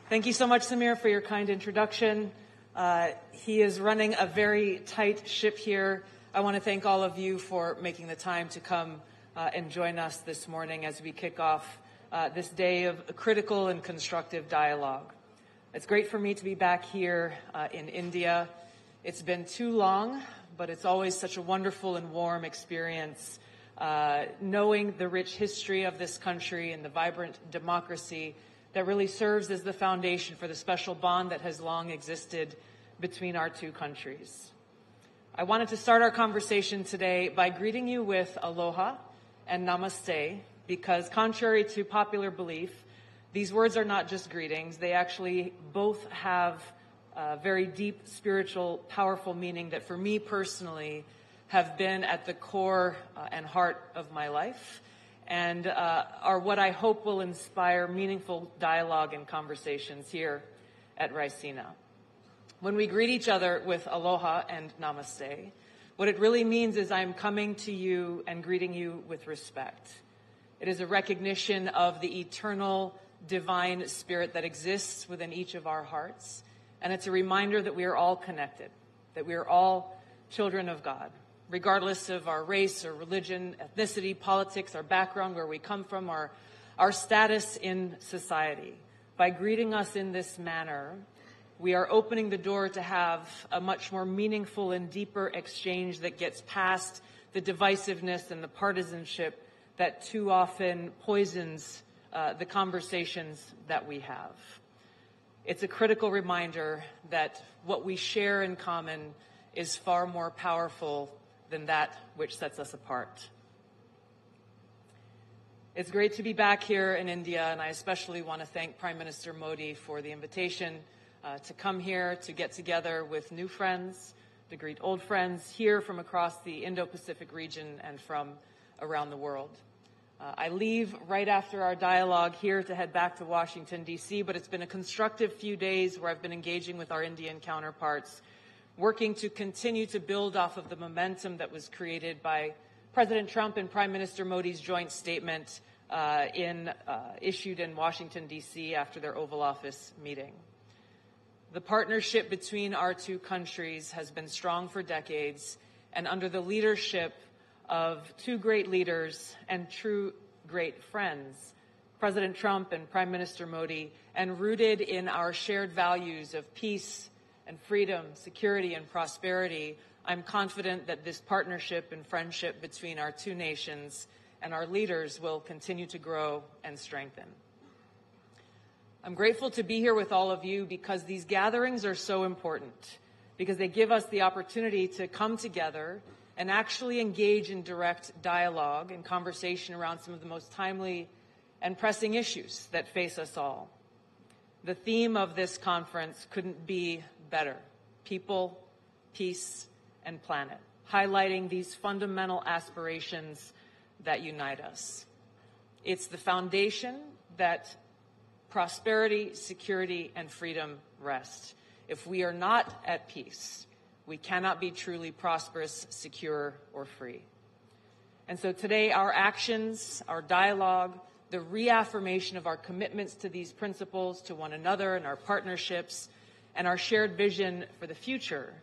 Thank you so much, Samir, for your kind introduction. He is running a very tight ship here. I want to thank all of you for making the time to come and join us this morning as we kick off this day of critical and constructive dialogue. It's great for me to be back here in India. It's been too long, but it's always such a wonderful and warm experience knowing the rich history of this country and the vibrant democracy that really serves as the foundation for the special bond that has long existed between our two countries. I wanted to start our conversation today by greeting you with aloha and namaste, because contrary to popular belief, these words are not just greetings. They actually both have very deep, spiritual, powerful meaning that for me personally have been at the core and heart of my life and are what I hope will inspire meaningful dialogue and conversations here at Raisina. When we greet each other with aloha and namaste, what it really means is I'm coming to you and greeting you with respect. It is a recognition of the eternal divine spirit that exists within each of our hearts. And it's a reminder that we are all connected, that we are all children of God, regardless of our race or religion, ethnicity, politics, our background, where we come from, our status in society. By greeting us in this manner, we are opening the door to have a much more meaningful and deeper exchange that gets past the divisiveness and the partisanship that too often poisons the conversations that we have. It's a critical reminder that what we share in common is far more powerful than that which sets us apart. It's great to be back here in India, and I especially want to thank Prime Minister Modi for the invitation to come here, to get together with new friends, to greet old friends here from across the Indo-Pacific region and from around the world. I leave right after our dialogue here to head back to Washington, D.C., but it's been a constructive few days where I've been engaging with our Indian counterparts, working to continue to build off of the momentum that was created by President Trump and Prime Minister Modi's joint statement issued in Washington, D.C. after their Oval Office meeting. The partnership between our two countries has been strong for decades, and under the leadership of two great leaders and true great friends, President Trump and Prime Minister Modi, and rooted in our shared values of peace and freedom, security and prosperity, I'm confident that this partnership and friendship between our two nations and our leaders will continue to grow and strengthen. I'm grateful to be here with all of you because these gatherings are so important, because they give us the opportunity to come together and actually engage in direct dialogue and conversation around some of the most timely and pressing issues that face us all. The theme of this conference couldn't be better: people, peace, and planet, highlighting these fundamental aspirations that unite us. It's the foundation that prosperity, security, and freedom rest. If we are not at peace, we cannot be truly prosperous, secure, or free. And so today, our actions, our dialogue, the reaffirmation of our commitments to these principles, to one another and our partnerships, and our shared vision for the future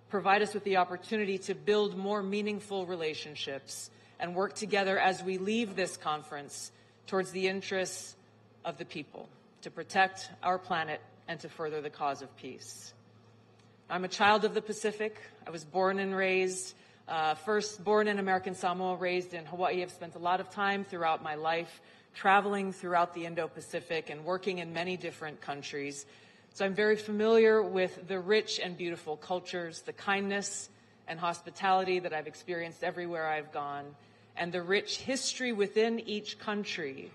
provide us with the opportunity to build more meaningful relationships and work together as we leave this conference towards the interests of the people, to protect our planet and to further the cause of peace. I'm a child of the Pacific. I was born and raised, first born in American Samoa, raised in Hawaii. I've spent a lot of time throughout my life traveling throughout the Indo-Pacific and working in many different countries. So I'm very familiar with the rich and beautiful cultures, the kindness and hospitality that I've experienced everywhere I've gone, and the rich history within each country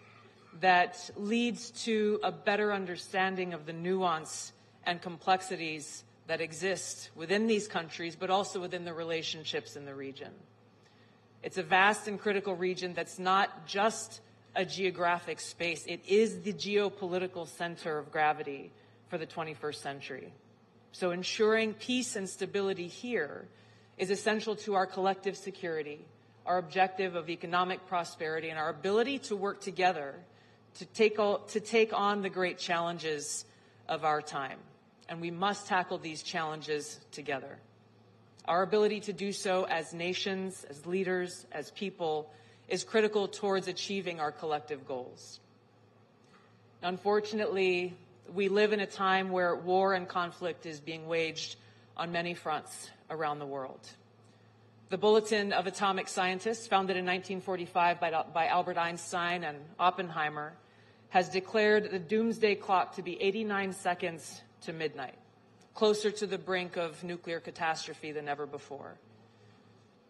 that leads to a better understanding of the nuance and complexities that exist within these countries, but also within the relationships in the region. It's a vast and critical region that's not just a geographic space. It is the geopolitical center of gravity for the 21st century. So ensuring peace and stability here is essential to our collective security, our objective of economic prosperity, and our ability to work together to take on the great challenges of our time, and we must tackle these challenges together. Our ability to do so as nations, as leaders, as people, is critical towards achieving our collective goals. Unfortunately, we live in a time where war and conflict is being waged on many fronts around the world. The Bulletin of Atomic Scientists, founded in 1945 by Albert Einstein and Oppenheimer, has declared the doomsday clock to be 89 seconds to midnight, closer to the brink of nuclear catastrophe than ever before.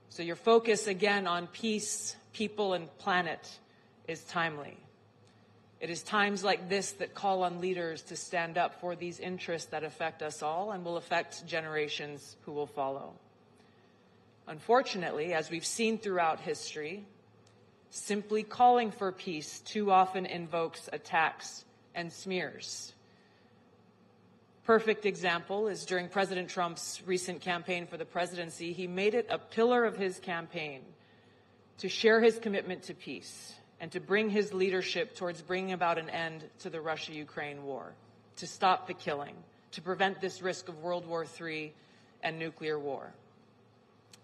So your focus again on peace, people, and planet is timely. It is times like this that call on leaders to stand up for these interests that affect us all and will affect generations who will follow. Unfortunately, as we've seen throughout history, simply calling for peace too often invokes attacks and smears. Perfect example is during President Trump's recent campaign for the presidency, he made it a pillar of his campaign to share his commitment to peace and to bring his leadership towards bringing about an end to the Russia-Ukraine war, to stop the killing, to prevent this risk of World War III and nuclear war.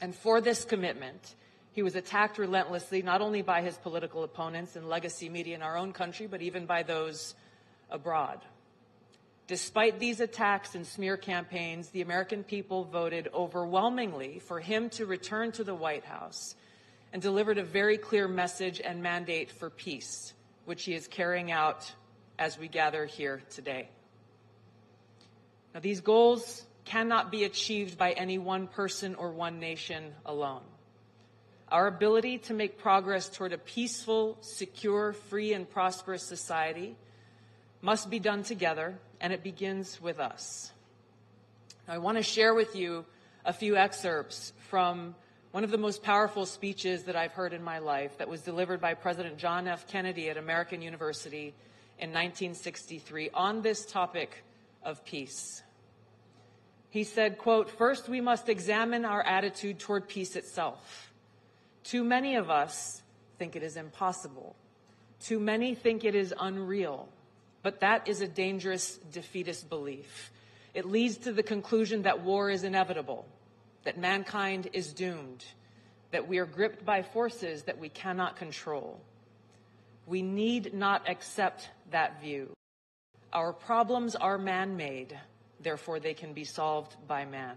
And for this commitment, he was attacked relentlessly, not only by his political opponents and legacy media in our own country, but even by those abroad. Despite these attacks and smear campaigns, the American people voted overwhelmingly for him to return to the White House and delivered a very clear message and mandate for peace, which he is carrying out as we gather here today. Now, these goals cannot be achieved by any one person or one nation alone. Our ability to make progress toward a peaceful, secure, free, and prosperous society must be done together, and it begins with us. Now, I want to share with you a few excerpts from one of the most powerful speeches that I've heard in my life that was delivered by President John F. Kennedy at American University in 1963 on this topic of peace. He said, quote, "First, we must examine our attitude toward peace itself. Too many of us think it is impossible. Too many think it is unreal. But that is a dangerous defeatist belief. It leads to the conclusion that war is inevitable, that mankind is doomed, that we are gripped by forces that we cannot control. We need not accept that view. Our problems are man-made, therefore they can be solved by man."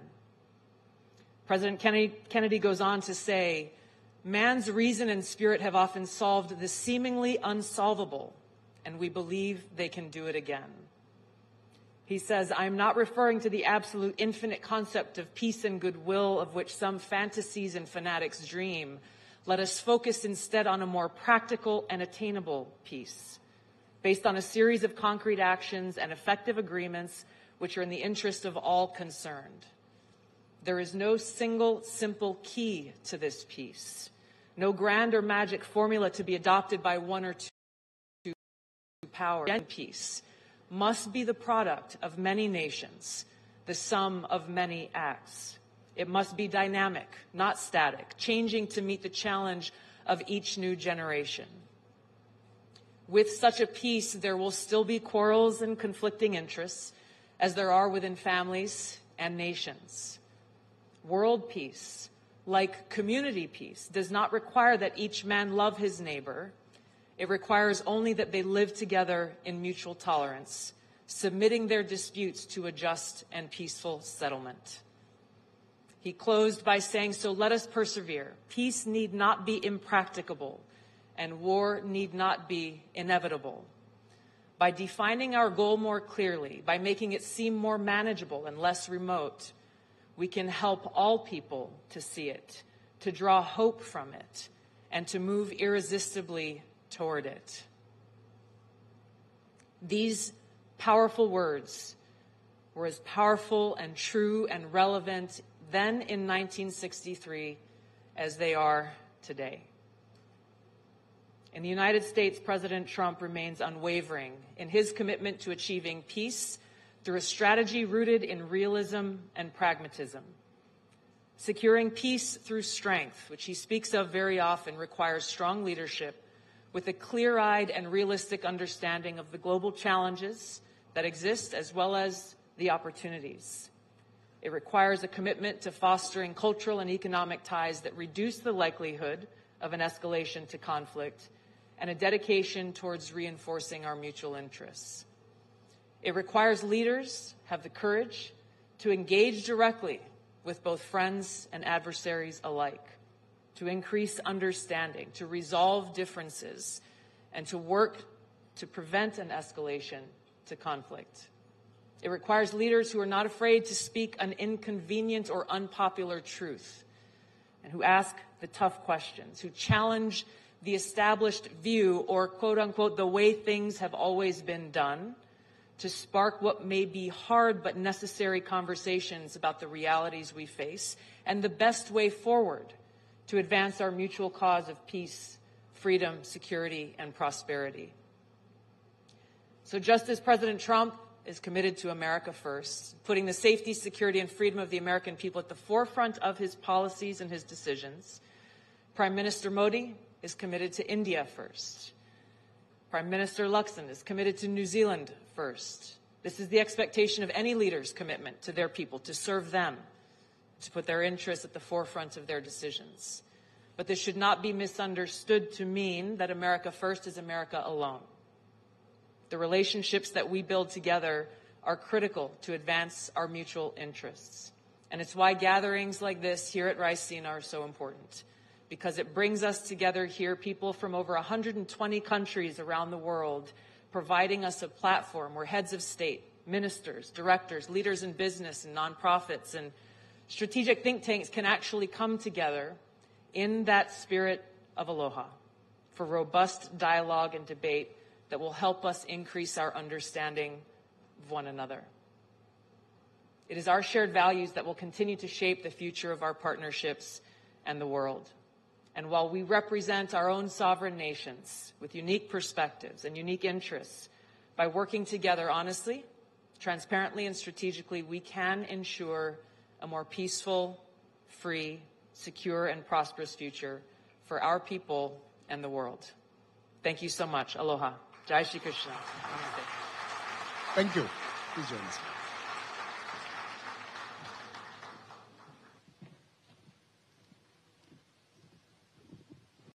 President Kennedy goes on to say, "Man's reason and spirit have often solved the seemingly unsolvable, and we believe they can do it again." He says, "I'm not referring to the absolute infinite concept of peace and goodwill of which some fantasies and fanatics dream. Let us focus instead on a more practical and attainable peace, based on a series of concrete actions and effective agreements which are in the interest of all concerned. There is no single simple key to this peace, no grand or magic formula to be adopted by one or two powers. Peace must be the product of many nations, the sum of many acts. It must be dynamic, not static, changing to meet the challenge of each new generation. With such a peace, there will still be quarrels and conflicting interests, as there are within families and nations. World peace, like community peace, does not require that each man love his neighbor. It requires only that they live together in mutual tolerance, submitting their disputes to a just and peaceful settlement." He closed by saying, "So let us persevere. Peace need not be impracticable, and war need not be inevitable. By defining our goal more clearly, by making it seem more manageable and less remote, we can help all people to see it, to draw hope from it, and to move irresistibly toward it." These powerful words were as powerful and true and relevant then in 1963 as they are today. In the United States, President Trump remains unwavering in his commitment to achieving peace through a strategy rooted in realism and pragmatism. Securing peace through strength, which he speaks of very often, requires strong leadership with a clear-eyed and realistic understanding of the global challenges, that exist as well as the opportunities. It requires a commitment to fostering cultural and economic ties that reduce the likelihood of an escalation to conflict, and a dedication towards reinforcing our mutual interests. It requires leaders have the courage to engage directly with both friends and adversaries alike, to increase understanding, to resolve differences, and to work to prevent an escalation to conflict. It requires leaders who are not afraid to speak an inconvenient or unpopular truth, and who ask the tough questions, who challenge the established view or, quote unquote, the way things have always been done, to spark what may be hard but necessary conversations about the realities we face and the best way forward to advance our mutual cause of peace, freedom, security, and prosperity. So just as President Trump is committed to America first, putting the safety, security, and freedom of the American people at the forefront of his policies and his decisions, Prime Minister Modi is committed to India first. Prime Minister Luxon is committed to New Zealand first. This is the expectation of any leader's commitment to their people, to serve them, to put their interests at the forefront of their decisions. But this should not be misunderstood to mean that America first is America alone. The relationships that we build together are critical to advance our mutual interests. And it's why gatherings like this here at Raisina are so important, because it brings us together here, people from over 120 countries around the world, providing us a platform where heads of state, ministers, directors, leaders in business and nonprofits and strategic think tanks can actually come together in that spirit of aloha for robust dialogue and debate that will help us increase our understanding of one another. It is our shared values that will continue to shape the future of our partnerships and the world. And while we represent our own sovereign nations with unique perspectives and unique interests, by working together honestly, transparently, and strategically, we can ensure a more peaceful, free, secure, and prosperous future for our people and the world. Thank you so much. Aloha. Jai Shri Krishna. Thank you. Please join us.